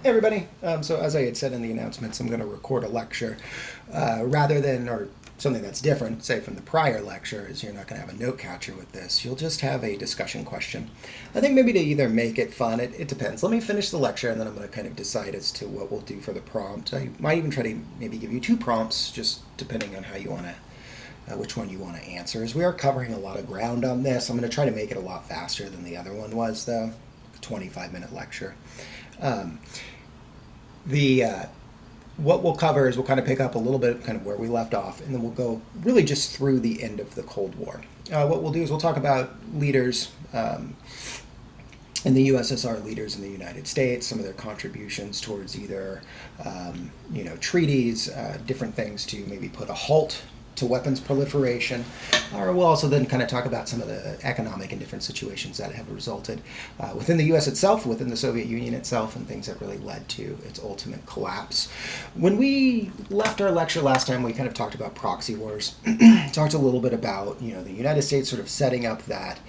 Hey everybody. So as I had said in the announcements, I'm going to record a lecture rather than, or something that's different, say from the prior lecture, is you're not going to have a note catcher with this. You'll just have a discussion question. I think maybe to either make it fun, it depends. Let me finish the lecture and then I'm going to kind of decide as to what we'll do for the prompt. I might even try to maybe give you two prompts, just depending on how you want to, which one you want to answer. As we are covering a lot of ground on this, I'm going to try to make it a lot faster than the other one was, though. A 25-minute lecture. The what we'll cover is we'll kind of pick up a little bit kind of where we left off, and then we'll go really just through the end of the Cold War. What we'll do is we'll talk about leaders in the USSR, leaders in the United States, some of their contributions towards either treaties, different things to maybe put a halt to weapons proliferation, or we'll also then kind of talk about some of the economic and different situations that have resulted within the U.S. itself, within the Soviet Union itself, and things that really led to its ultimate collapse. When we left our lecture last time, we kind of talked about proxy wars, talked a little bit about the United States sort of setting up that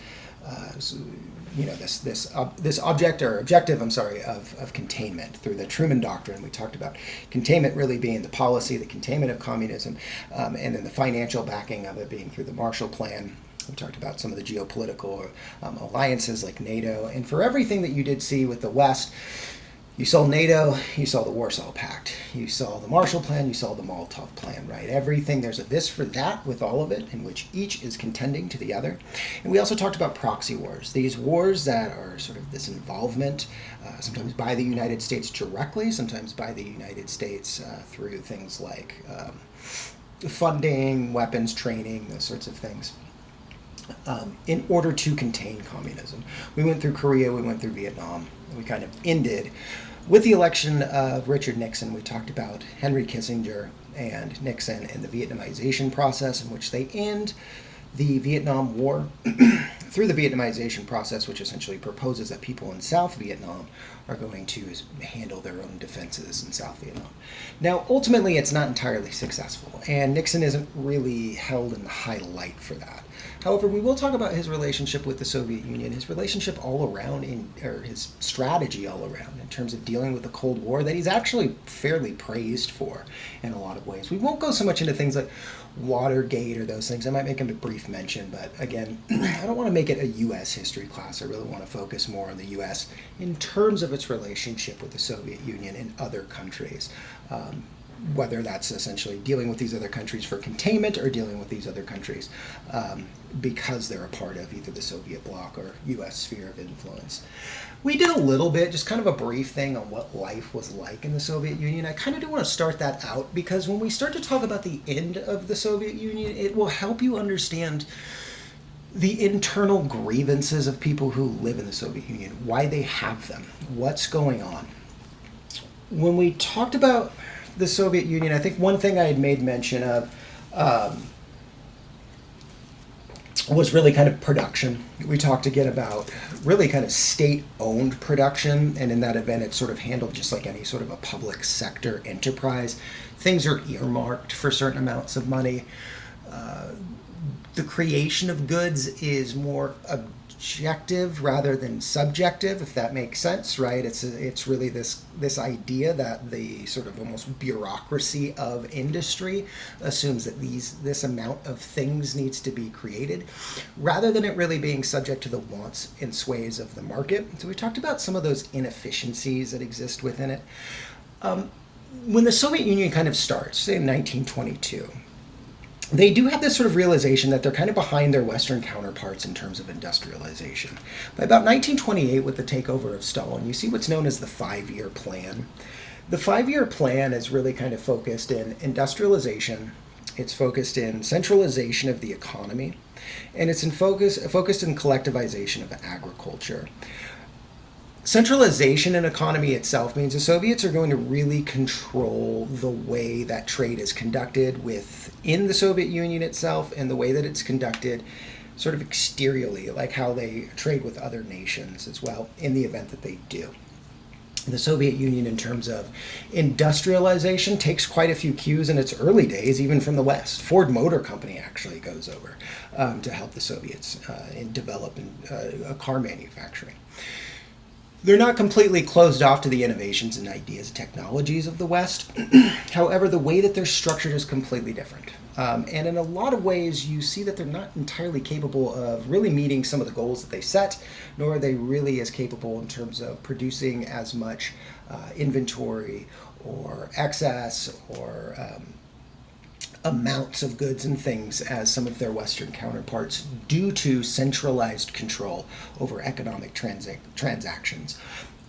this objective of containment through the Truman Doctrine. We talked about containment really being the policy, the containment of communism, and then the financial backing of it being through the Marshall Plan. We talked about some of the geopolitical alliances like NATO, and for everything that you did see with the West, you saw NATO, you saw the Warsaw Pact, you saw the Marshall Plan, you saw the Molotov Plan, right? Everything, there's a this for that with all of it, in which each is contending to the other. And we also talked about proxy wars, these wars that are sort of this involvement, sometimes by the United States directly, sometimes by the United States through things like funding, weapons, training, those sorts of things. In order to contain communism. We went through Korea, we went through Vietnam, we kind of ended with the election of Richard Nixon. We talked about Henry Kissinger and Nixon and the Vietnamization process, in which they end the Vietnam War through the Vietnamization process, which essentially proposes that people in South Vietnam are going to handle their own defenses in South Vietnam. Now, ultimately, it's not entirely successful, and Nixon isn't really held in the high light for that. However, we will talk about his relationship with the Soviet Union, his relationship all around, or his strategy all around in terms of dealing with the Cold War that he's actually fairly praised for in a lot of ways. We won't go so much into things like Watergate or those things. I might make them a brief mention, but again, I don't want to make it a U.S. history class. I really want to focus more on the U.S. in terms of its relationship with the Soviet Union and other countries. Whether that's essentially dealing with these other countries for containment or dealing with these other countries because they're a part of either the Soviet bloc or U.S. sphere of influence. We did a little bit, just kind of a brief thing on what life was like in the Soviet Union. I kind of do want to start that out because when we start to talk about the end of the Soviet Union, it will help you understand the internal grievances of people who live in the Soviet Union, why they have them, what's going on. When we talked about the Soviet Union, I think one thing I had made mention of was really kind of production. We talked again about really kind of state-owned production, and in that event it's sort of handled just like any sort of a public sector enterprise. Things are earmarked for certain amounts of money. The creation of goods is more objective rather than subjective, if that makes sense, right? It's really this idea that the sort of almost bureaucracy of industry assumes that this amount of things needs to be created, rather than it really being subject to the wants and sways of the market. So we talked about some of those inefficiencies that exist within it. When the Soviet Union kind of starts, say in 1922, they do have this sort of realization that they're kind of behind their Western counterparts in terms of industrialization. By about 1928, with the takeover of Stalin, you see what's known as the Five-Year Plan. The Five-Year Plan is really kind of focused in industrialization, it's focused in centralization of the economy, and it's focused in collectivization of agriculture. Centralization in economy itself means the Soviets are going to really control the way that trade is conducted within the Soviet Union itself and the way that it's conducted sort of exteriorly, like how they trade with other nations as well, in the event that they do. The Soviet Union, in terms of industrialization, takes quite a few cues in its early days, even from the West. Ford Motor Company actually goes over to help the Soviets develop car manufacturing. They're not completely closed off to the innovations and ideas and technologies of the West. However, the way that they're structured is completely different. And in a lot of ways, you see that they're not entirely capable of really meeting some of the goals that they set, nor are they really as capable in terms of producing as much inventory or excess or amounts of goods and things as some of their Western counterparts due to centralized control over economic transactions.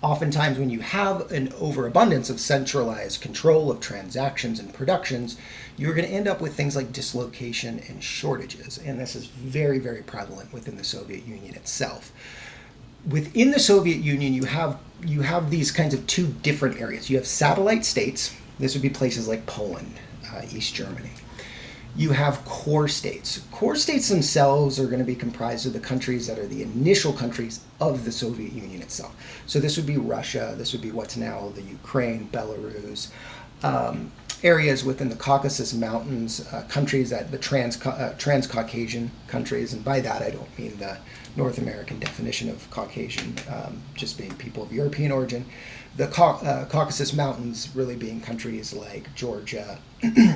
Oftentimes, when you have an overabundance of centralized control of transactions and productions, you're going to end up with things like dislocation and shortages. And this is very, very prevalent within the Soviet Union itself. Within the Soviet Union, you have these kinds of two different areas. You have satellite states. This would be places like Poland, East Germany. You have core states. Core states themselves are going to be comprised of the countries that are the initial countries of the Soviet Union itself. So this would be Russia, this would be what's now the Ukraine, Belarus, areas within the Caucasus Mountains, countries that the Transcaucasian countries, and by that I don't mean the North American definition of Caucasian, just being people of European origin. The Caucasus Mountains really being countries like Georgia,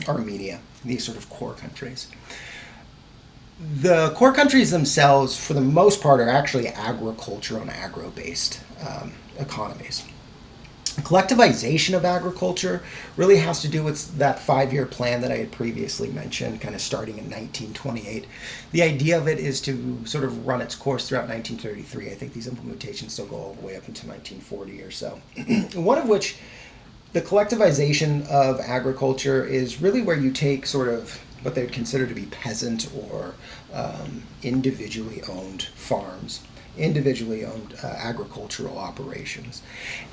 Armenia, these sort of core countries. The core countries themselves, for the most part, are actually agriculture and agro-based economies. Collectivization of agriculture really has to do with that 5-year plan that I had previously mentioned, kind of starting in 1928. The idea of it is to sort of run its course throughout 1933. I think these implementations still go all the way up into 1940 or so. One of which, the collectivization of agriculture is really where you take sort of what they would consider to be peasant or individually owned farms, individually owned agricultural operations.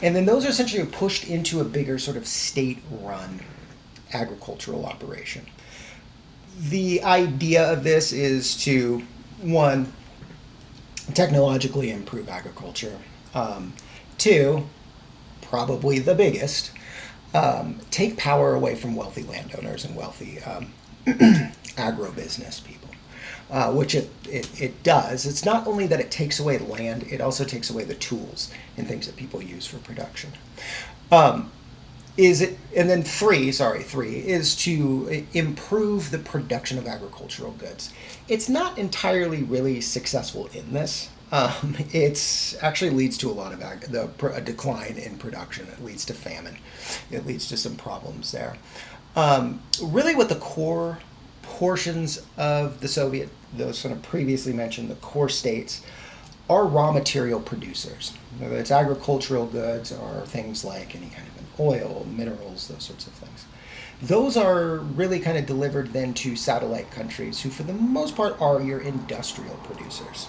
And then those are essentially pushed into a bigger sort of state-run agricultural operation. The idea of this is to, one, technologically improve agriculture. Two, probably the biggest, take power away from wealthy landowners and wealthy agribusiness people. Which it does. It's not only that it takes away land, it also takes away the tools and things that people use for production. Three is to improve the production of agricultural goods. It's not entirely really successful in this. It actually leads to a lot of a decline in production. It leads to famine. It leads to some problems there. Really what the core portions of the Soviet, those sort of previously mentioned, the core states, are raw material producers. Whether it's agricultural goods or things like any kind of oil, minerals, those sorts of things. Those are really kind of delivered then to satellite countries who for the most part are your industrial producers.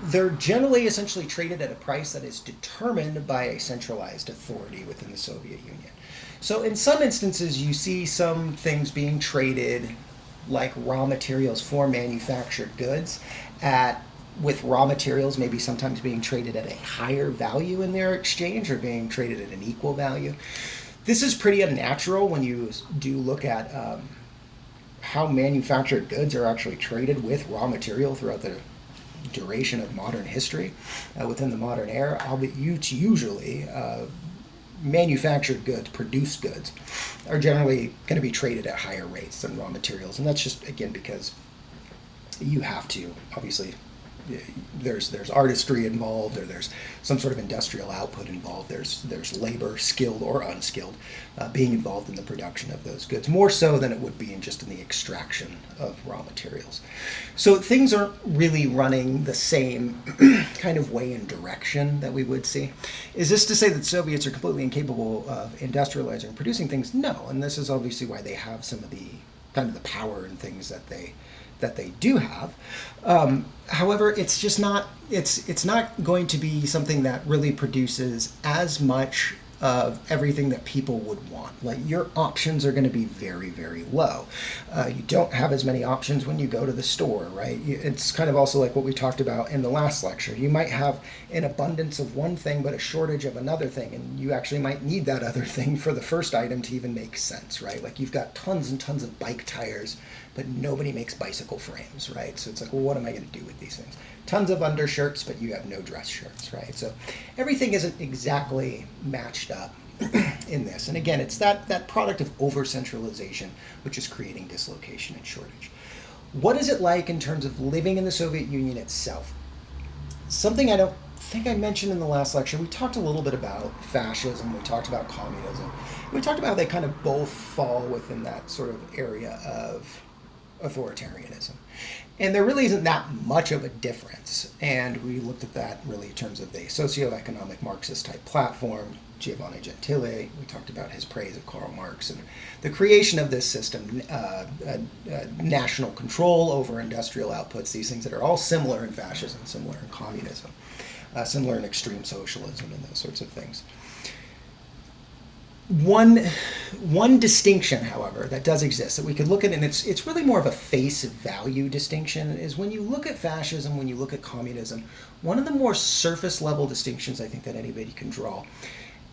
They're generally essentially traded at a price that is determined by a centralized authority within the Soviet Union. So in some instances, you see some things being traded like raw materials for manufactured goods with raw materials maybe sometimes being traded at a higher value in their exchange or being traded at an equal value. This is pretty unnatural when you do look at how manufactured goods are actually traded with raw material throughout the duration of modern history within the modern era, albeit usually manufactured goods, produced goods, are generally going to be traded at higher rates than raw materials. And that's just, again, because you have to, obviously, there's artistry involved, or there's some sort of industrial output involved. There's labor, skilled or unskilled, being involved in the production of those goods, more so than it would be in just in the extraction of raw materials. So things aren't really running the same kind of way and direction that we would see. Is this to say that Soviets are completely incapable of industrializing and producing things? No, and this is obviously why they have some of the kind of the power and things that they do have. However, it's just not, it's not going to be something that really produces as much of everything that people would want. Like, your options are going to be very, very low. You don't have as many options when you go to the store, right? It's kind of also like what we talked about in the last lecture. You might have an abundance of one thing but a shortage of another thing, and you actually might need that other thing for the first item to even make sense, right? Like, you've got tons and tons of bike tires, but nobody makes bicycle frames, right? So it's like, well, what am I going to do with these things? tons of undershirts, but you have no dress shirts, right? So everything isn't exactly matched up in this. And again, it's that product of over-centralization, which is creating dislocation and shortage. What is it like in terms of living in the Soviet Union itself? Something I don't think I mentioned in the last lecture. We talked a little bit about fascism, we talked about communism, we talked about how they kind of both fall within that sort of area of authoritarianism. And there really isn't that much of a difference. And we looked at that really in terms of the socioeconomic Marxist type platform, Giovanni Gentile. We talked about his praise of Karl Marx and the creation of this system, national control over industrial outputs, these things that are all similar in fascism, similar in communism, similar in extreme socialism and those sorts of things. One distinction, however, that does exist that we could look at, and it's really more of a face value distinction, is when you look at fascism, when you look at communism, one of the more surface level distinctions I think that anybody can draw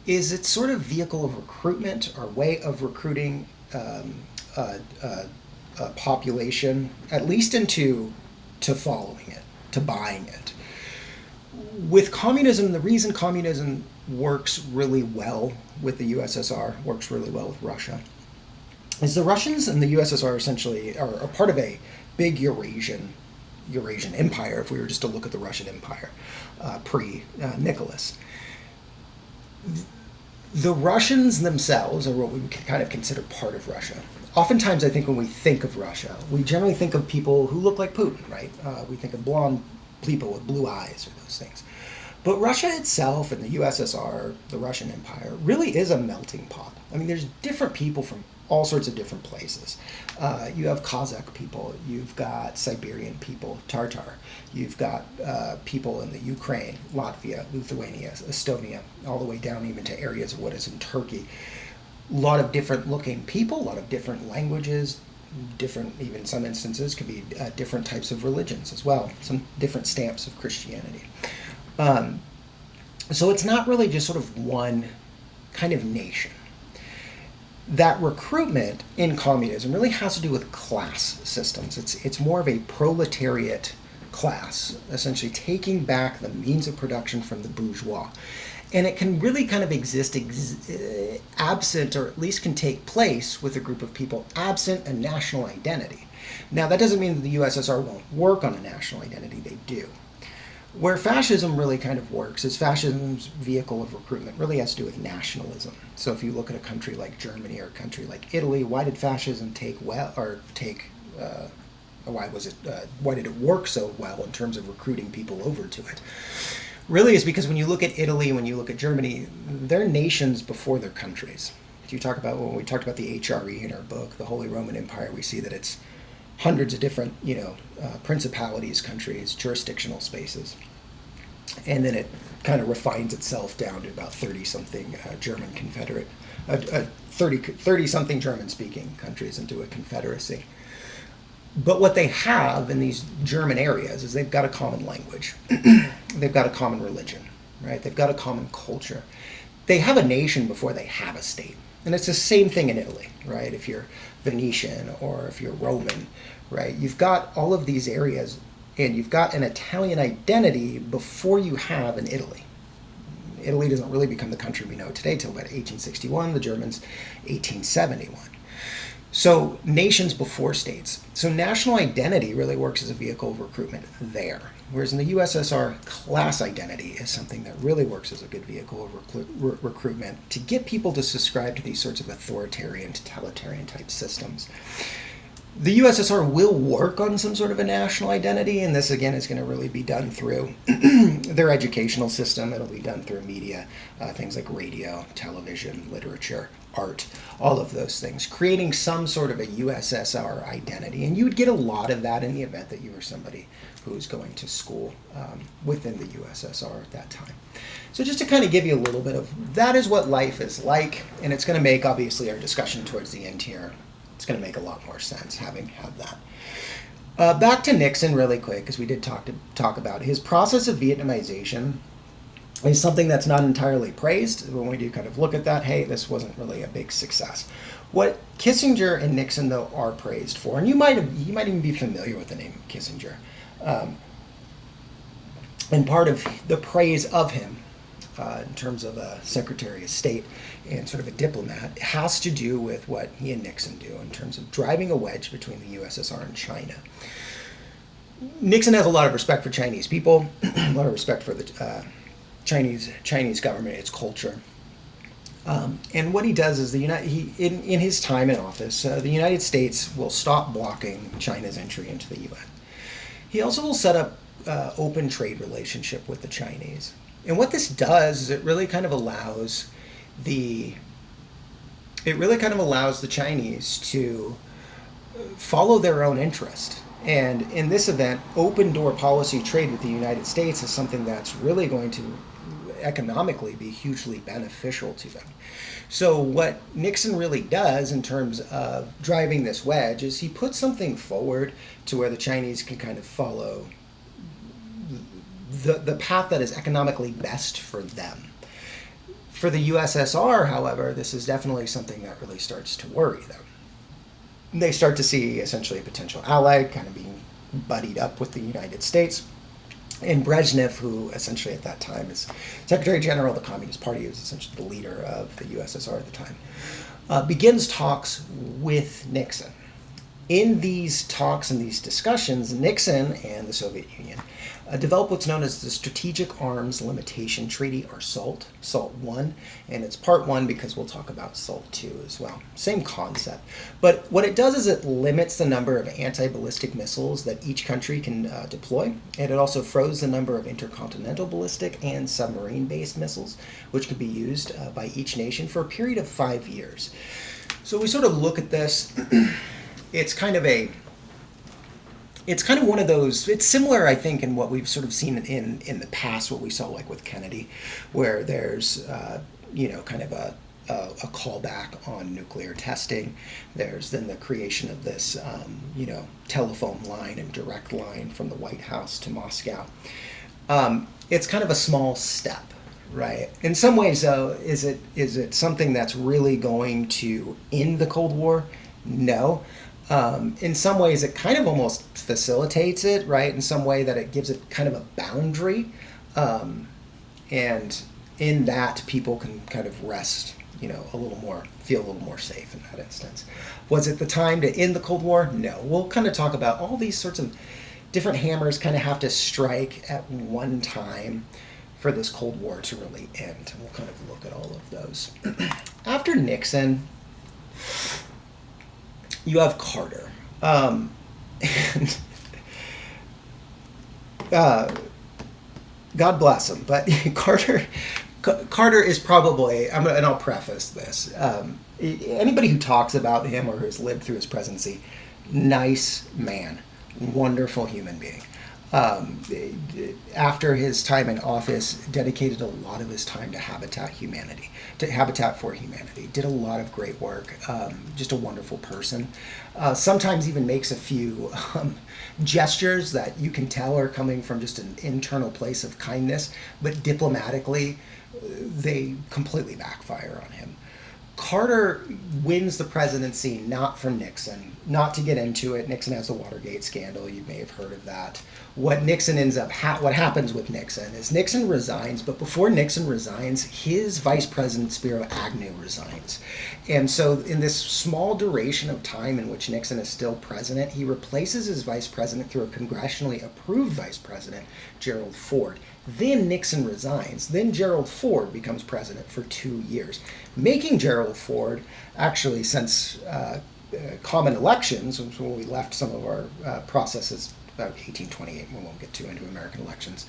is its sort of vehicle of recruitment or way of recruiting a population, at least into following it, to buying it. With communism, the reason communism works really well with the USSR, works really well with Russia, is the Russians and the USSR essentially are part of a big Eurasian empire, if we were just to look at the Russian Empire pre-Nicholas. The Russians themselves are what we would kind of consider part of Russia. Oftentimes, I think when we think of Russia, we generally think of people who look like Putin, right? We think of blonde people with blue eyes or those things. But Russia itself and the USSR, the Russian Empire, really is a melting pot. I mean, there's different people from all sorts of different places. You have Kazakh people, you've got Siberian people, Tartar, you've got people in the Ukraine, Latvia, Lithuania, Estonia, all the way down even to areas of what is in Turkey. A lot of different looking people, a lot of different languages, different, even in some instances, could be different types of religions as well, some different stamps of Christianity. So it's not really just sort of one kind of nation. That recruitment in communism really has to do with class systems. It's more of a proletariat class, essentially taking back the means of production from the bourgeois. And it can really kind of exist absent, or at least can take place with a group of people absent a national identity. Now, that doesn't mean that the USSR won't work on a national identity. They do. Where fascism really kind of works is fascism's vehicle of recruitment really has to do with nationalism. So if you look at a country like Germany or a country like Italy, why did fascism why did it work so well in terms of recruiting people over to it? Really is because when you look at Italy, when you look at Germany, they're nations before they're countries. When we talked about the HRE in our book, the Holy Roman Empire, we see that it's hundreds of different, principalities, countries, jurisdictional spaces. And then it kind of refines itself down to about 30-something German confederate, 30-something German-speaking countries into a confederacy. But what they have in these German areas is they've got a common language. They've got a common religion, right? They've got a common culture. They have a nation before they have a state. And it's the same thing in Italy, right? If you're Venetian or if you're Roman, right? You've got all of these areas and you've got an Italian identity before you have an Italy. Italy doesn't really become the country we know today till about 1861, the Germans 1871. So nations before states. So national identity really works as a vehicle of recruitment there. Whereas in the USSR, class identity is something that really works as a good vehicle of recruitment to get people to subscribe to these sorts of authoritarian, totalitarian type systems. The USSR will work on some sort of a national identity, and this again is going to really be done through their educational system. It'll be done through media, things like radio, television, literature, art, all of those things, creating some sort of a USSR identity. And you would get a lot of that in the event that you were somebody who was going to school within the USSR at that time. So just to kind of give you a little bit of, that is what life is like, and it's going to make, obviously, our discussion towards the end here, it's going to make a lot more sense having had that. Back to Nixon really quick, because we did talk about his process of Vietnamization is something that's not entirely praised. When we do kind of look at that, hey, this wasn't really a big success. What Kissinger and Nixon, though, are praised for, and you might even be familiar with the name Kissinger. And part of the praise of him, in terms of a Secretary of State and sort of a diplomat, has to do with what he and Nixon do in terms of driving a wedge between the USSR and China. Nixon has a lot of respect for Chinese people, a lot of respect for the Chinese government, its culture. And what he does is in his time in office, the United States will stop blocking China's entry into the UN. He also will set up open trade relationship with the Chinese. And what this does is it really kind of allows the Chinese to follow their own interest. And in this event, open door policy trade with the United States is something that's really going to economically be hugely beneficial to them. So what Nixon really does in terms of driving this wedge is he puts something forward to where the Chinese can kind of follow the path that is economically best for them. For the USSR, however, this is definitely something that really starts to worry them. They start to see essentially a potential ally kind of being buddied up with the United States. And Brezhnev, who essentially at that time is Secretary General of the Communist Party, who was essentially the leader of the USSR at the time, begins talks with Nixon. In these talks and these discussions, Nixon and the Soviet Union developed what's known as the Strategic Arms Limitation Treaty, or SALT, SALT 1, and it's Part 1 because we'll talk about SALT 2 as well. Same concept. But what it does is it limits the number of anti-ballistic missiles that each country can deploy, and it also froze the number of intercontinental ballistic and submarine-based missiles, which could be used by each nation for a period of 5 years. So we sort of look at this. It's kind of one of those, it's similar, I think, in what we've sort of seen in the past, what we saw like with Kennedy, where there's, kind of a callback on nuclear testing. There's then the creation of this, telephone line and direct line from the White House to Moscow. It's kind of a small step, right? In some ways, though, is it something that's really going to end the Cold War? No. In some ways, it kind of almost facilitates it, right? In some way that it gives it kind of a boundary. And in that, people can kind of rest, feel a little more safe in that instance. Was it the time to end the Cold War? No. We'll kind of talk about all these sorts of different hammers kind of have to strike at one time for this Cold War to really end. And we'll kind of look at all of those. After Nixon, you have Carter. And God bless him, but Carter is probably, and I'll preface this, anybody who talks about him or has lived through his presidency, nice man, wonderful human being. After his time in office, dedicated a lot of his time to Habitat for Humanity. Did a lot of great work. Just a wonderful person. Sometimes even makes a few gestures that you can tell are coming from just an internal place of kindness, but diplomatically, they completely backfire on him. Carter wins the presidency not from Nixon. Not to get into it, Nixon has the Watergate scandal. You may have heard of that. What Nixon what happens with Nixon is Nixon resigns, but before Nixon resigns, his vice president, Spiro Agnew, resigns. And so in this small duration of time in which Nixon is still president, he replaces his vice president through a congressionally approved vice president, Gerald Ford. Then Nixon resigns. Then Gerald Ford becomes president for 2 years, making Gerald Ford, actually since common elections, when we left some of our processes about 1828, we won't get too into American elections,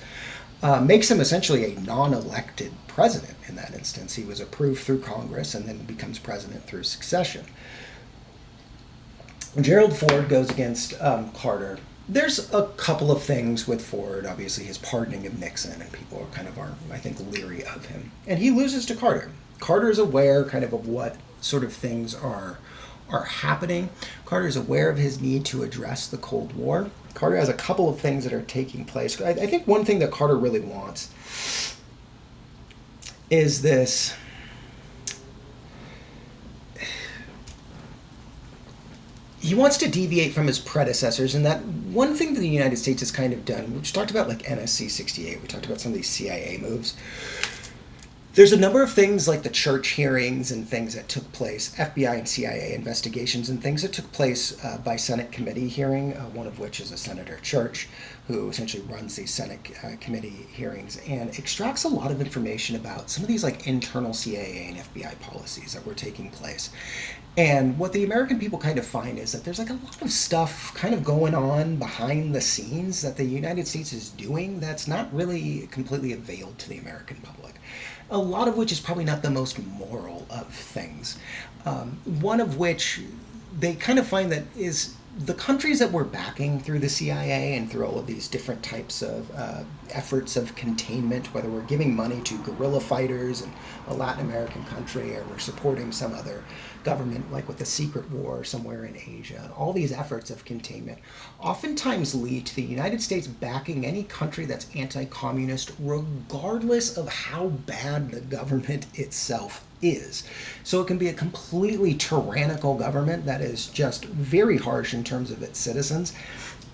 makes him essentially a non-elected president in that instance. He was approved through Congress and then becomes president through succession. Gerald Ford goes against Carter. There's a couple of things with Ford, obviously his pardoning of Nixon, and people are I think, leery of him. And he loses to Carter. Carter is aware kind of what sort of things are happening. Carter is aware of his need to address the Cold War. Carter has a couple of things that are taking place. I think one thing that Carter really wants is this he wants to deviate from his predecessors, and that one thing that the United States has kind of done, which talked about like NSC 68, we talked about some of these CIA moves. There's a number of things like the church hearings and things that took place, FBI and CIA investigations and things that took place by Senate committee hearing, one of which is a Senator Church, who essentially runs these Senate committee hearings and extracts a lot of information about some of these like internal CIA and FBI policies that were taking place. And what the American people kind of find is that there's like a lot of stuff kind of going on behind the scenes that the United States is doing that's not really completely availed to the American public. A lot of which is probably not the most moral of things. One of which they kind of find that is the countries that we're backing through the CIA and through all of these different types of efforts of containment, whether we're giving money to guerrilla fighters in a Latin American country or we're supporting some other government like with the secret war somewhere in Asia, all these efforts of containment oftentimes lead to the United States backing any country that's anti-communist regardless of how bad the government itself is. So it can be a completely tyrannical government that is just very harsh in terms of its citizens,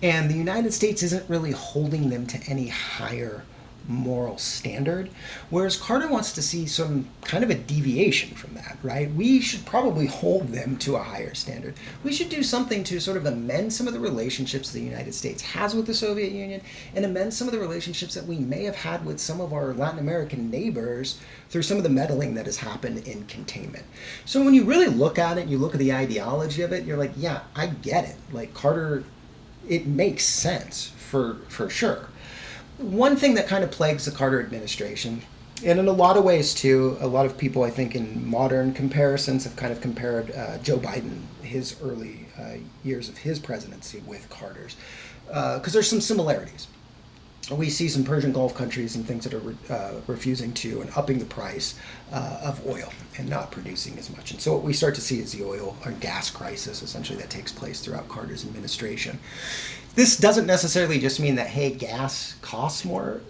and the United States isn't really holding them to any higher moral standard, whereas Carter wants to see some kind of a deviation from that, right? We should probably hold them to a higher standard. We should do something to sort of amend some of the relationships the United States has with the Soviet Union and amend some of the relationships that we may have had with some of our Latin American neighbors through some of the meddling that has happened in containment. So when you really look at it, you look at the ideology of it, you're like, yeah, I get it. Like Carter, it makes sense for sure. One thing that kind of plagues the Carter administration, and in a lot of ways too, a lot of people I think in modern comparisons have kind of compared Joe Biden, his early years of his presidency with Carter's, because there's some similarities. We see some Persian Gulf countries and things that are refusing to and upping the price of oil and not producing as much. And so what we start to see is the oil or gas crisis essentially that takes place throughout Carter's administration. This doesn't necessarily just mean that, hey, gas costs more,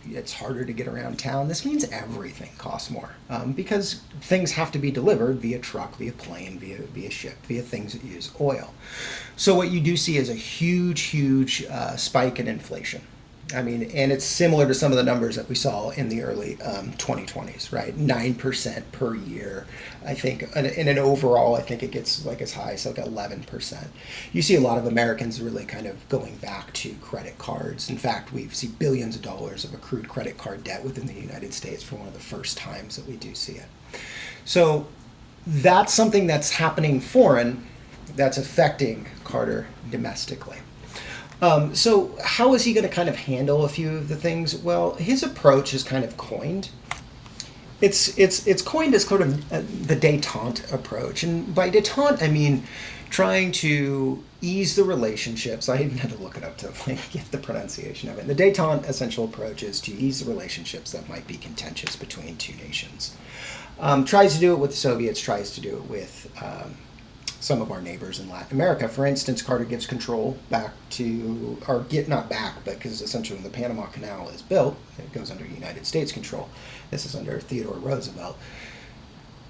it's harder to get around town. This means everything costs more because things have to be delivered via truck, via plane, via ship, via things that use oil. So what you do see is a huge spike in inflation. I mean, and it's similar to some of the numbers that we saw in the early 2020s, right? 9% per year. I think in an overall, I think it gets like as high as like 11%. You see a lot of Americans really kind of going back to credit cards. In fact, we see billions of dollars of accrued credit card debt within the United States for one of the first times that we do see it. So that's something that's happening foreign that's affecting Carter domestically. So how is he going to kind of handle a few of the things? Well, his approach is kind of coined. It's coined as sort of the détente approach. And by détente, I mean trying to ease the relationships. I even had to look it up to like, get the pronunciation of it. The détente essential approach is to ease the relationships that might be contentious between two nations. Tries to do it with the Soviets, tries to do it with some of our neighbors in Latin America. For instance, Carter gives control back to, or get not back, but because essentially when the Panama Canal is built, it goes under United States control. This is under Theodore Roosevelt.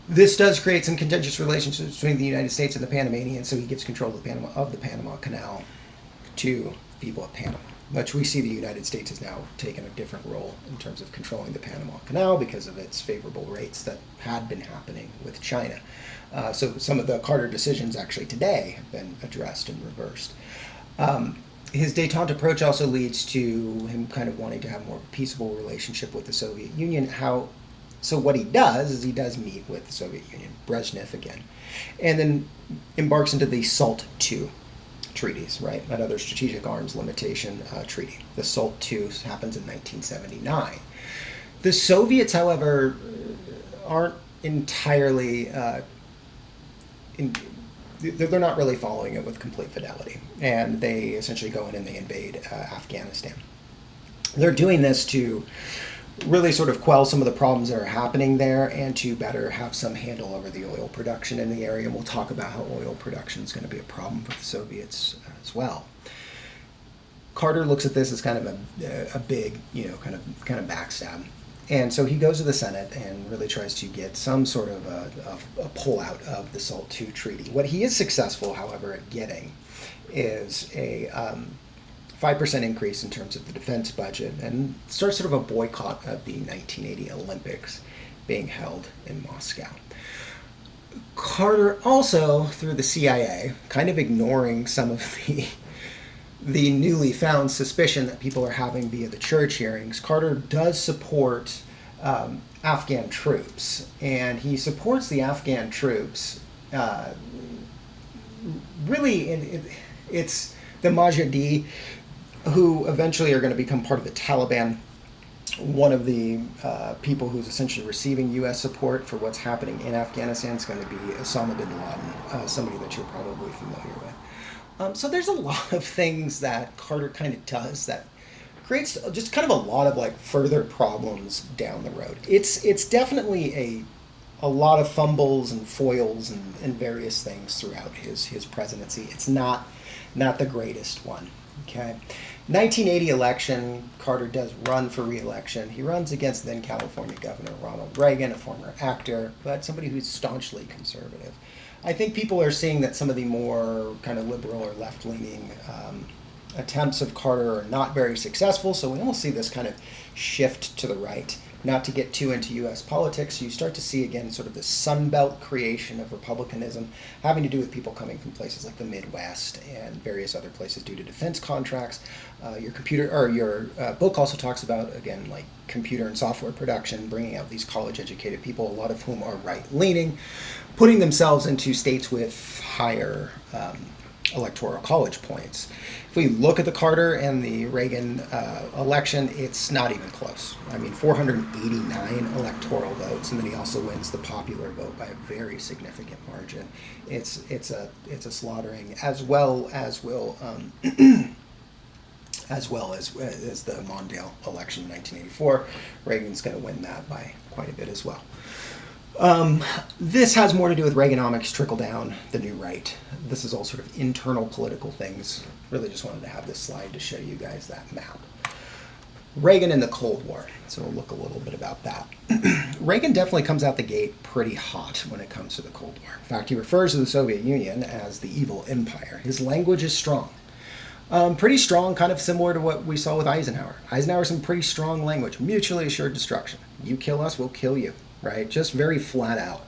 This does create some contentious relationships between the United States and the Panamanians, so he gives control of the Panama Canal to people of Panama, which we see the United States has now taken a different role in terms of controlling the Panama Canal because of its favorable rates that had been happening with China. So some of the Carter decisions actually today have been addressed and reversed. His détente approach also leads to him kind of wanting to have more of a peaceable relationship with the Soviet Union. So what he does is he does meet with the Soviet Union, Brezhnev again, and then embarks into the SALT II treaties, right? Another strategic arms limitation treaty. The SALT II happens in 1979. The Soviets, however, aren't entirely they're not really following it with complete fidelity, and they essentially go in and they invade Afghanistan. They're doing this to really sort of quell some of the problems that are happening there and to better have some handle over the oil production in the area. And we'll talk about how oil production is going to be a problem for the Soviets as well. Carter looks at this as kind of a big, kind of backstab. And so he goes to the Senate and really tries to get some sort of a pullout of the SALT II treaty. What he is successful, however, at getting is a 5% increase in terms of the defense budget and starts sort of a boycott of the 1980 Olympics being held in Moscow. Carter also, through the CIA, kind of ignoring some of the newly found suspicion that people are having via the church hearings, Carter does support Afghan troops. And he supports the Afghan troops. Really, it's the Mujahideen, who eventually are going to become part of the Taliban. One of the people who's essentially receiving U.S. support for what's happening in Afghanistan is going to be Osama bin Laden, somebody that you're probably familiar with. So there's a lot of things that Carter kind of does that creates just kind of a lot of like further problems down the road. It's definitely a lot of fumbles and foils and various things throughout his presidency. It's not the greatest one. Okay. 1980 election, Carter does run for re-election. He runs against then California Governor Ronald Reagan, a former actor, but somebody who's staunchly conservative. I think people are seeing that some of the more kind of liberal or left-leaning attempts of Carter are not very successful, so we almost see this kind of shift to the right. Not to get too into U.S. politics, you start to see again sort of the Sun Belt creation of republicanism having to do with people coming from places like the Midwest and various other places due to defense contracts. Your book also talks about, again, like computer and software production, bringing out these college-educated people, a lot of whom are right-leaning, putting themselves into states with higher electoral college points. If we look at the Carter and the Reagan election, it's not even close. I mean, 489 electoral votes, and then he also wins the popular vote by a very significant margin. It's a slaughtering, as well as the Mondale election in 1984. Reagan's going to win that by quite a bit as well. This has more to do with Reaganomics, trickle down, the new right. This is all sort of internal political things. Really just wanted to have this slide to show you guys that map. Reagan and the Cold War. So we'll look a little bit about that. Reagan definitely comes out the gate pretty hot when it comes to the Cold War. In fact, he refers to the Soviet Union as the evil empire. His language is strong. Pretty strong, kind of similar to what we saw with Eisenhower. Eisenhower, some pretty strong language. Mutually assured destruction. You kill us, we'll kill you. Right? Just very flat out.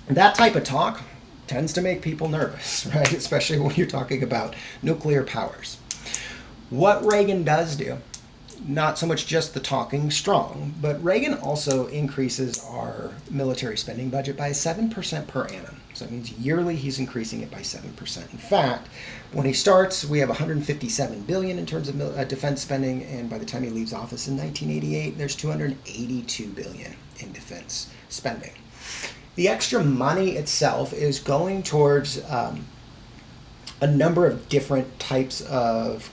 That type of talk tends to make people nervous, right? Especially when you're talking about nuclear powers. What Reagan does do, not so much just the talking strong, but Reagan also increases our military spending budget by 7% per annum. So that means yearly he's increasing it by 7%. In fact, when he starts, we have $157 billion in terms of defense spending, and by the time he leaves office in 1988, there's $282 billion in defense spending. The extra money itself is going towards a number of different types of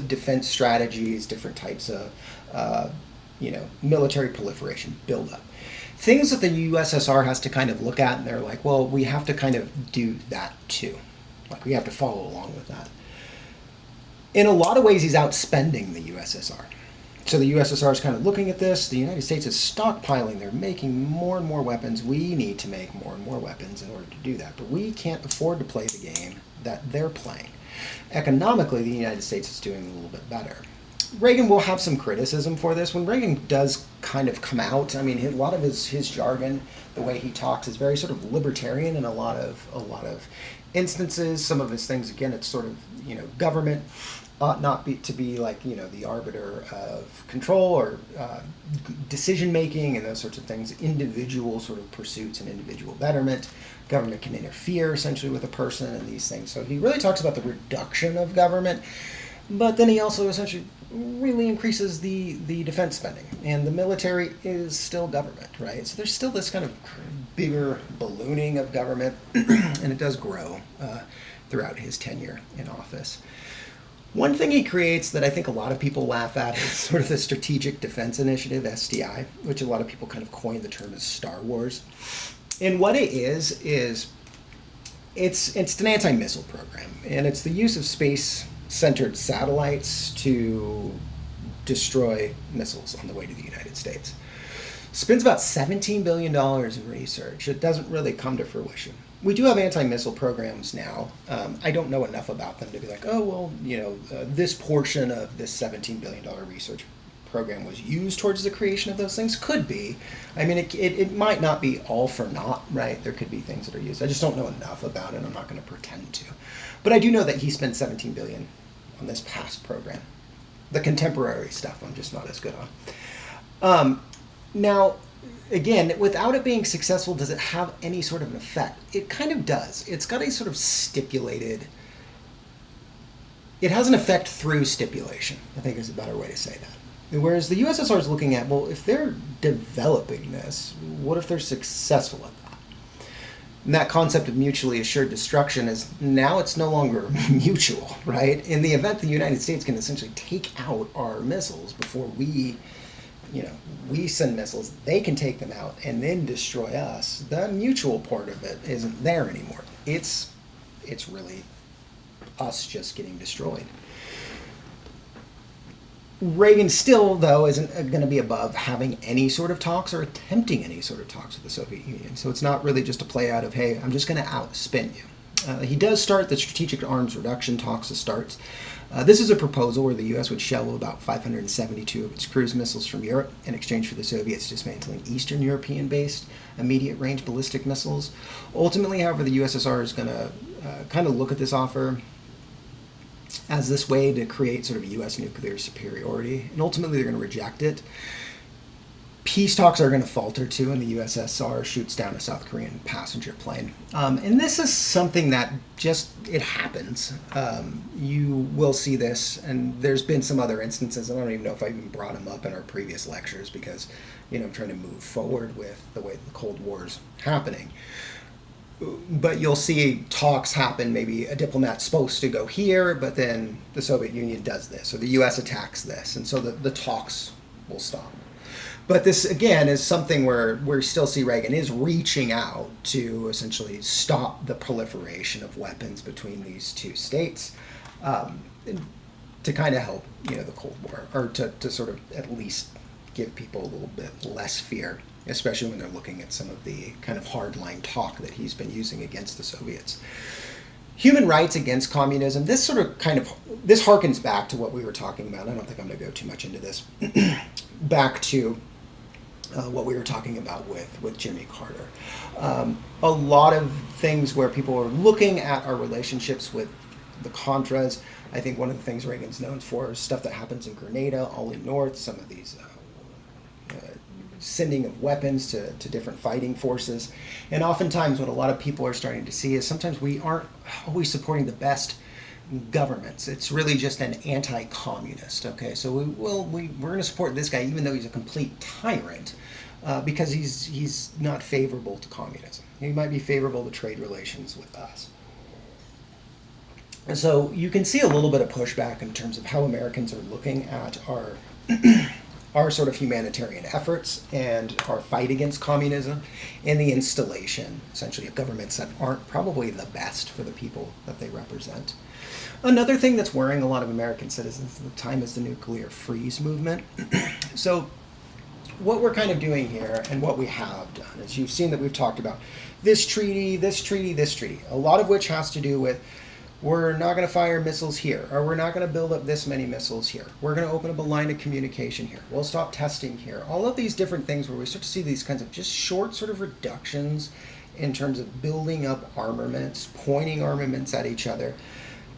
defense strategies, different types of military proliferation buildup. Things that the USSR has to kind of look at, and they're like, well, we have to kind of do that too. Like, we have to follow along with that. In a lot of ways, he's outspending the USSR. So the USSR is kind of looking at this. The United States is stockpiling. They're making more and more weapons. We need to make more and more weapons in order to do that. But we can't afford to play the game that they're playing. Economically, the United States is doing a little bit better. Reagan will have some criticism for this. When Reagan does kind of come out, I mean, a lot of his jargon, the way he talks, is very sort of libertarian in a lot of instances. Some of his things, again, it's sort of, government ought not to be like, the arbiter of control or decision making and those sorts of things. Individual sort of pursuits and individual betterment. Government can interfere essentially with a person and these things. So he really talks about the reduction of government. But then he also essentially really increases the defense spending. And the military is still government, right? So there's still this kind of bigger ballooning of government, and it does grow throughout his tenure in office. One thing he creates that I think a lot of people laugh at is sort of the Strategic Defense Initiative, SDI, which a lot of people kind of coined the term as Star Wars. And what it is it's an anti-missile program, and it's the use of space-centered satellites to destroy missiles on the way to the United States. Spends about $17 billion in research. It doesn't really come to fruition. We do have anti-missile programs now. I don't know enough about them to be like, oh, well, this portion of this $17 billion research program was used towards the creation of those things. Could be. I mean, it might not be all for naught, right? There could be things that are used. I just don't know enough about it. I'm not going to pretend to. But I do know that he spent $17 billion on this past program. The contemporary stuff I'm just not as good on. Now, again, without it being successful, does it have any sort of an effect? It kind of does. It's got a sort of stipulated... It has an effect through stipulation, I think is a better way to say that. Whereas the USSR is looking at, well, if they're developing this, what if they're successful at that? And that concept of mutually assured destruction is now it's no longer mutual, right? In the event the United States can essentially take out our missiles before we send missiles, they can take them out and then destroy us. The mutual part of it isn't there anymore. It's really us just getting destroyed. Reagan still, though, isn't going to be above having any sort of talks or attempting any sort of talks with the Soviet Union. So it's not really just a play out of, hey, I'm just going to outspin you. He does start the strategic arms reduction talks to start. This is a proposal where the U.S. would shell about 572 of its cruise missiles from Europe in exchange for the Soviets dismantling Eastern European-based immediate-range ballistic missiles. Ultimately, however, the USSR is going to kind of look at this offer as this way to create sort of U.S. nuclear superiority, and ultimately they're going to reject it. Peace talks are going to falter too, and the USSR shoots down a South Korean passenger plane. And this is something that it happens. You will see this, and there's been some other instances. I don't even know if I even brought them up in our previous lectures because, I'm trying to move forward with the way the Cold War's happening. But you'll see talks happen, maybe a diplomat's supposed to go here, but then the Soviet Union does this, or the U.S. attacks this, and so the talks will stop. But this, again, is something where we still see Reagan is reaching out to essentially stop the proliferation of weapons between these two states to kind of help, the Cold War, or to sort of at least give people a little bit less fear, especially when they're looking at some of the kind of hardline talk that he's been using against the Soviets. Human rights against communism, this harkens back to what we were talking about. I don't think I'm going to go too much into this. Back to what we were talking about with Jimmy Carter. A lot of things where people are looking at our relationships with the Contras. I think one of the things Reagan's known for is stuff that happens in Grenada, Ollie North, some of these sending of weapons to different fighting forces. And oftentimes what a lot of people are starting to see is sometimes we aren't always supporting the best governments. It's really just an anti-communist, okay? So we're going to support this guy even though he's a complete tyrant because he's not favorable to communism. He might be favorable to trade relations with us. And so you can see a little bit of pushback in terms of how Americans are looking at our sort of humanitarian efforts and our fight against communism and the installation, essentially, of governments that aren't probably the best for the people that they represent. Another thing that's worrying a lot of American citizens at the time is the nuclear freeze movement. So what we're kind of doing here and what we have done is you've seen that we've talked about this treaty, this treaty, this treaty, a lot of which has to do with we're not going to fire missiles here, or we're not going to build up this many missiles here. We're going to open up a line of communication here. We'll stop testing here. All of these different things where we start to see these kinds of just short sort of reductions in terms of building up armaments, pointing armaments at each other.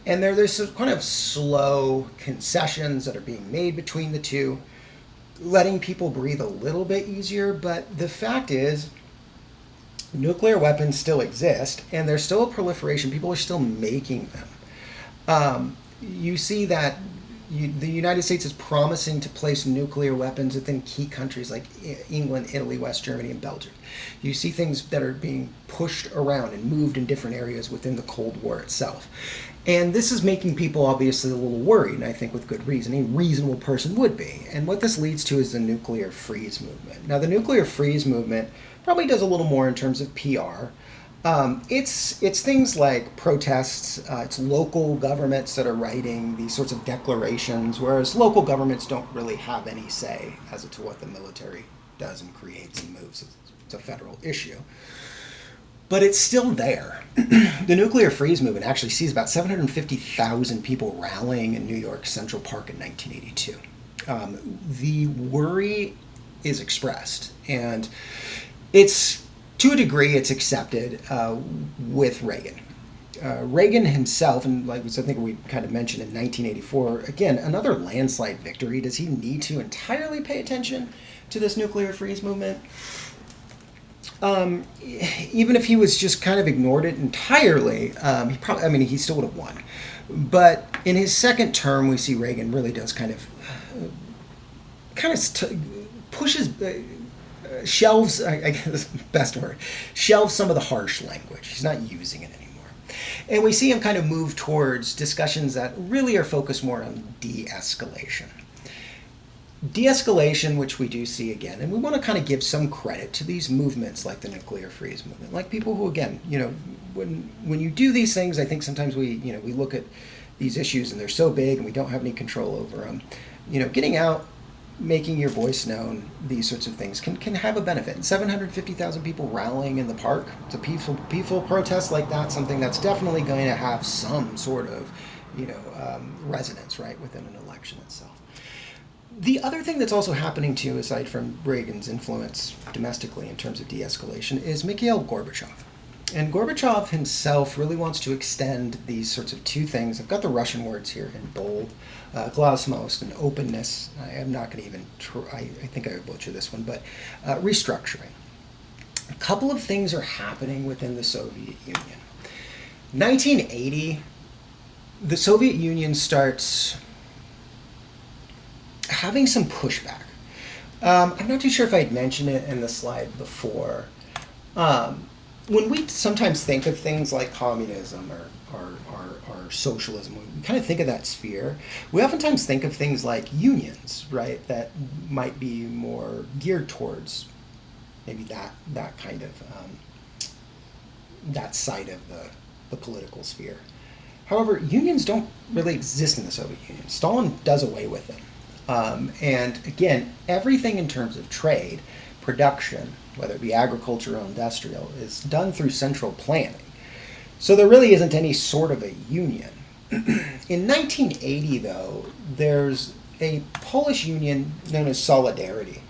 And there's some kind of slow concessions that are being made between the two, letting people breathe a little bit easier. But the fact is, nuclear weapons still exist, and there's still a proliferation. People are still making them. You see that the United States is promising to place nuclear weapons within key countries like England, Italy, West Germany, and Belgium. You see things that are being pushed around and moved in different areas within the Cold War itself. And this is making people obviously a little worried, and I think with good reason. A reasonable person would be. And what this leads to is the nuclear freeze movement. Now, the nuclear freeze movement probably does a little more in terms of PR. It's things like protests. It's local governments that are writing these sorts of declarations, whereas local governments don't really have any say as to what the military does and creates and moves. It's a federal issue, but it's still there. The nuclear freeze movement actually sees about 750,000 people rallying in New York's Central Park in 1982. The worry is expressed, and it's to a degree it's accepted with Reagan. Reagan himself, and like I think we kind of mentioned in 1984, again, another landslide victory. Does he need to entirely pay attention to this nuclear freeze movement? Even if he was just kind of ignored it entirely, he still would have won. But in his second term, we see Reagan really does pushes, shelves, I guess that's the best word, shelves some of the harsh language. He's not using it anymore. And we see him kind of move towards discussions that really are focused more on de-escalation. De-escalation, which we do see again, and we want to kind of give some credit to these movements like the nuclear freeze movement, like people who, again, when you do these things, I think sometimes we look at these issues and they're so big and we don't have any control over them. Getting out, making your voice known, these sorts of things can have a benefit. And 750,000 people rallying in the park, it's a peaceful protest like that, something that's definitely going to have some sort of, resonance, right, within an election itself. The other thing that's also happening too, aside from Reagan's influence domestically in terms of de-escalation, is Mikhail Gorbachev. And Gorbachev himself really wants to extend these sorts of two things. I've got the Russian words here in bold. Glasnost and openness. I am not going to even try, I think I would butcher this one, but restructuring. A couple of things are happening within the Soviet Union. 1980, the Soviet Union starts having some pushback. I'm not too sure if I'd mentioned it in the slide before. When we sometimes think of things like communism or socialism, we kind of think of that sphere. We oftentimes think of things like unions, right, that might be more geared towards maybe that kind of that side of the political sphere. However, unions don't really exist in the Soviet Union. Stalin does away with them. And again, everything in terms of trade, production, whether it be agriculture or industrial, is done through central planning. So there really isn't any sort of a union. In 1980, though, there's a Polish union known as Solidarity,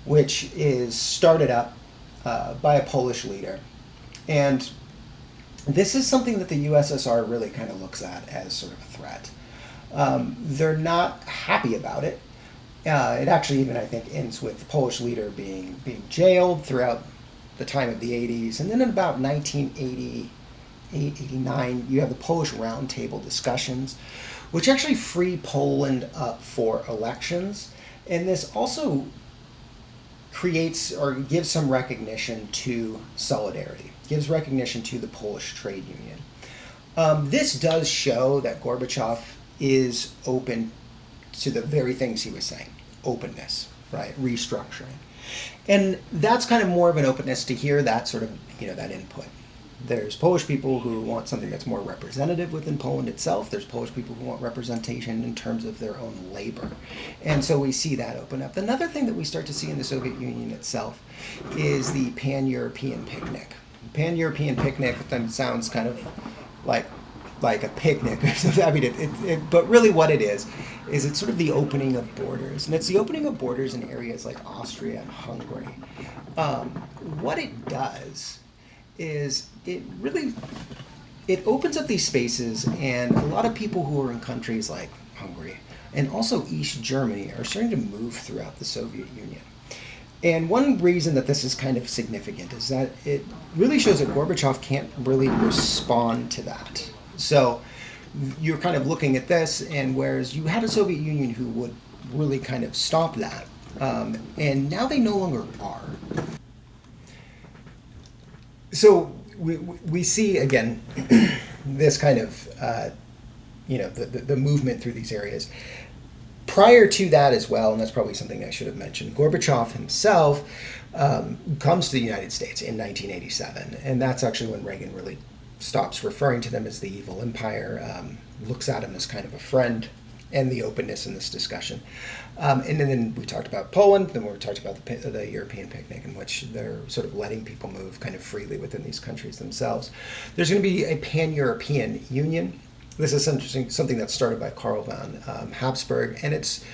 which is started up by a Polish leader. And this is something that the USSR really kind of looks at as sort of a threat. They're not happy about it. It actually even, I think, ends with the Polish leader being jailed throughout the time of the 80s. And then in about 1988, 89, you have the Polish Roundtable discussions, which actually free Poland up for elections. And this also creates or gives some recognition to Solidarity, gives recognition to the Polish trade union. This does show that Gorbachev is open to the very things he was saying. Openness, right? Restructuring. And that's kind of more of an openness to hear that sort of, that input. There's Polish people who want something that's more representative within Poland itself. There's Polish people who want representation in terms of their own labor. And so we see that open up. Another thing that we start to see in the Soviet Union itself is the Pan-European picnic. Pan-European picnic then sounds kind of like a picnic or something. I mean, but really what it is it's sort of the opening of borders. And it's the opening of borders in areas like Austria and Hungary. What it does is it opens up these spaces, and a lot of people who are in countries like Hungary and also East Germany are starting to move throughout the Soviet Union. And one reason that this is kind of significant is that it really shows that Gorbachev can't really respond to that. So you're kind of looking at this, and whereas you had a Soviet Union who would really kind of stop that, and now they no longer are. So we see, again, this kind of, the movement through these areas prior to that as well, and that's probably something I should have mentioned, Gorbachev himself comes to the United States in 1987, and that's actually when Reagan really stops referring to them as the evil empire, looks at him as kind of a friend, and the openness in this discussion. And then we talked about Poland, then we talked about the European picnic, in which they're sort of letting people move kind of freely within these countries themselves. There's going to be a pan-European union. This is interesting, something that's started by Karl von Habsburg, and it's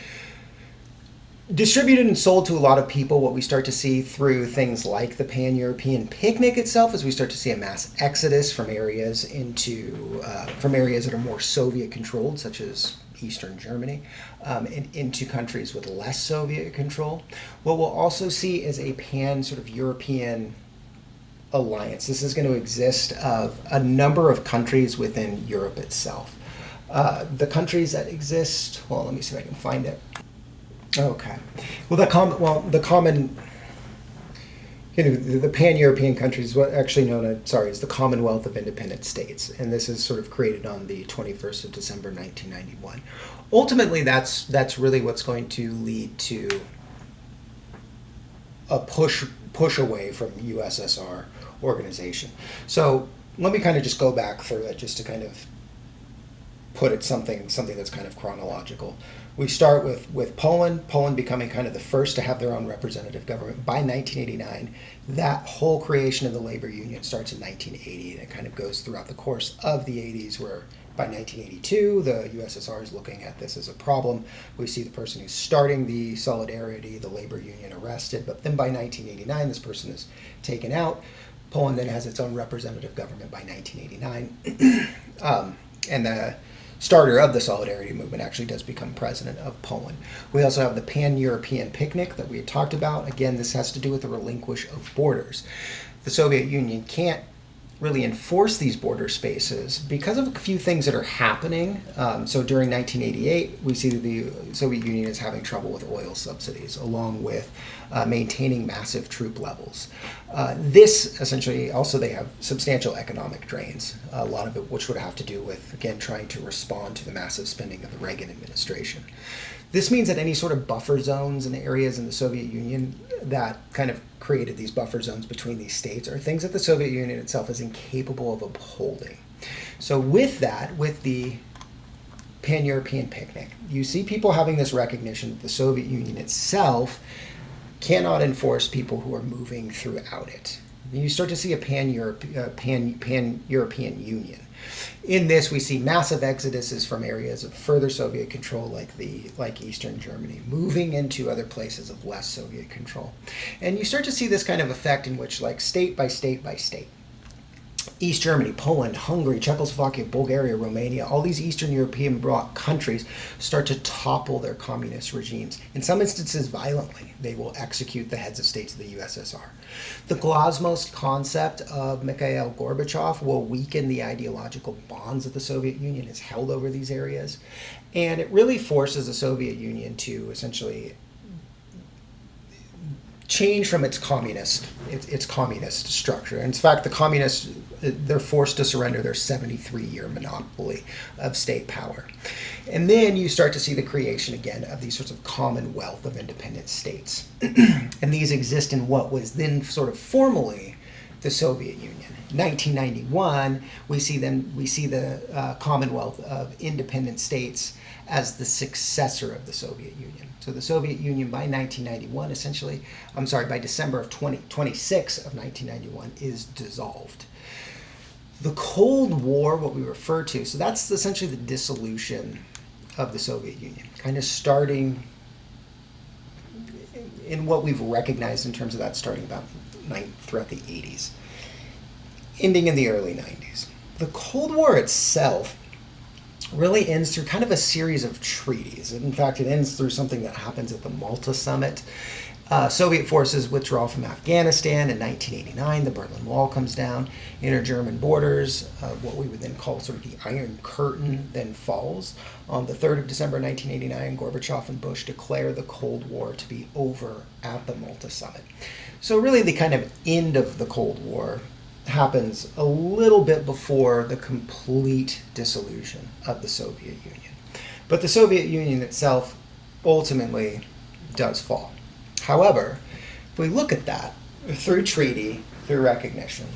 distributed and sold to a lot of people. What we start to see through things like the Pan-European picnic itself is we start to see a mass exodus from areas that are more Soviet controlled, such as Eastern Germany, and into countries with less Soviet control. What we'll also see is a pan sort of European alliance. This is going to exist of a number of countries within Europe itself. The countries that exist, well, let me see if I can find it. Okay. Well, the pan-European countries, what actually known as the Commonwealth of Independent States, and this is sort of created on the 21st of December 1991. Ultimately, that's really what's going to lead to a push away from USSR organization. So let me kind of just go back through it just to kind of put it something that's kind of chronological. We start with Poland becoming kind of the first to have their own representative government by 1989. That whole creation of the labor union starts in 1980, and it kind of goes throughout the course of the 80s, where by 1982, the USSR is looking at this as a problem. We see the person who's starting the Solidarity, the labor union, arrested, but then by 1989, this person is taken out. Poland then has its own representative government by 1989. And the starter of the Solidarity movement actually does become president of Poland. We also have the Pan-European picnic that we had talked about. Again, this has to do with the relinquish of borders. The Soviet Union can't really enforce these border spaces because of a few things that are happening. So during 1988, we see that the Soviet Union is having trouble with oil subsidies, along with maintaining massive troop levels. This essentially, also they have substantial economic drains, a lot of it which would have to do with, again, trying to respond to the massive spending of the Reagan administration. This means that any sort of buffer zones and areas in the Soviet Union that kind of created these buffer zones between these states are things that the Soviet Union itself is incapable of upholding. So with that, with the Pan-European picnic, you see people having this recognition that the Soviet Union itself cannot enforce people who are moving throughout it. You start to see a pan-European Union. In this, we see massive exoduses from areas of further Soviet control, like Eastern Germany, moving into other places of less Soviet control. And you start to see this kind of effect in which, like, state by state by state, East Germany, Poland, Hungary, Czechoslovakia, Bulgaria, Romania, all these Eastern European bloc countries start to topple their communist regimes. In some instances, violently. They will execute the heads of states of the USSR. The glasnost concept of Mikhail Gorbachev will weaken the ideological bonds that the Soviet Union has held over these areas. And it really forces the Soviet Union to essentially change from its communist structure. And in fact, the communists, they're forced to surrender their 73-year monopoly of state power. And then you start to see the creation again of these sorts of commonwealth of independent states. And these exist in what was then sort of formally the Soviet Union. 1991, we see the Commonwealth of Independent States as the successor of the Soviet Union. So the Soviet Union by 1991, by December of 26 of 1991, is dissolved. The Cold War, what we refer to, so that's essentially the dissolution of the Soviet Union, kind of starting in what we've recognized in terms of that starting about throughout the 80s, ending in the early 90s. The Cold War itself really ends through kind of a series of treaties. In fact, it ends through something that happens at the Malta Summit. Soviet forces withdraw from Afghanistan in 1989. The Berlin Wall comes down. Inter-German borders, what we would then call sort of the Iron Curtain, then falls. On the 3rd of December 1989, Gorbachev and Bush declare the Cold War to be over at the Malta Summit. So really the kind of end of the Cold War happens a little bit before the complete dissolution of the Soviet Union. But the Soviet Union itself ultimately does fall. However, if we look at that through treaty, through recognition,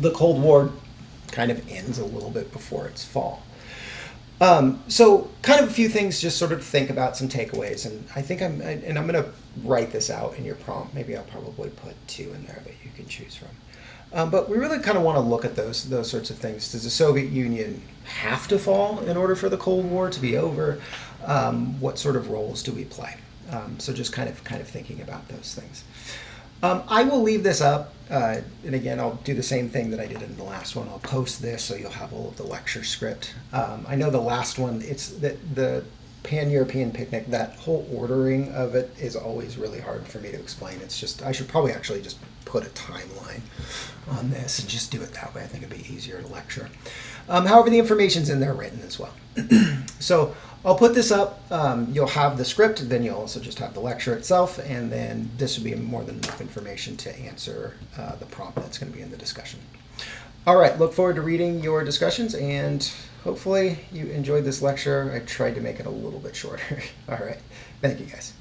the Cold War kind of ends a little bit before its fall. So kind of a few things just sort of think about, some takeaways, and I think I'm going to write this out in your prompt. Maybe I'll probably put 2 in there that you can choose from. But we really kind of want to look at those sorts of things. Does the Soviet Union have to fall in order for the Cold War to be over? What sort of roles do we play? So just kind of thinking about those things. I will leave this up, and again, I'll do the same thing that I did in the last one. I'll post this so you'll have all of the lecture script. I know the last one, it's the Pan-European Picnic, that whole ordering of it is always really hard for me to explain. It's just, I should probably actually just put a timeline on this and just do it that way. I think it'd be easier to lecture. However, the information's in there written as well. So I'll put this up. You'll have the script, then you'll also just have the lecture itself, and then this will be more than enough information to answer the prompt that's going to be in the discussion. All right, look forward to reading your discussions, and hopefully you enjoyed this lecture. I tried to make it a little bit shorter. All right, thank you guys.